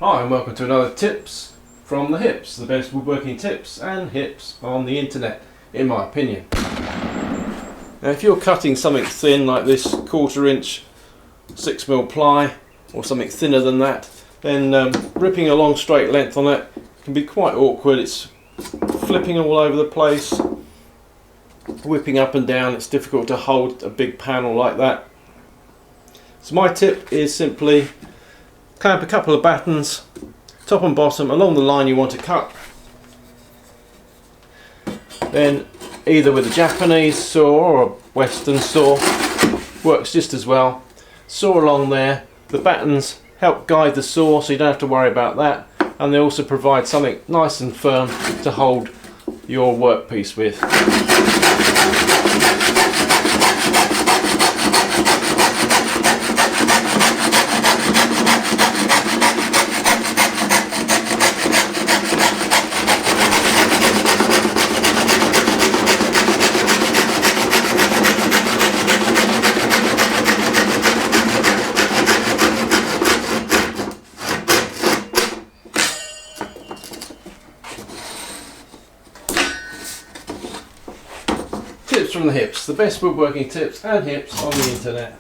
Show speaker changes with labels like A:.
A: Hi and welcome to another Tips from the Hips, the best woodworking tips and hips on the internet, in my opinion. Now if you're cutting something thin like this 1/4 inch 6mm ply or something thinner than that, then ripping a long straight length on it can be quite awkward. It's flipping all over the place, whipping up and down. It's difficult to hold a big panel like that. So my tip is simply clamp a couple of battens top and bottom along the line you want to cut. Then either with a Japanese saw or a Western saw, works just as well. Saw along there. The battens help guide the saw so you don't have to worry about that, and they also provide something nice and firm to hold your workpiece with. Tips from the Hips, the best woodworking tips and hips on the internet.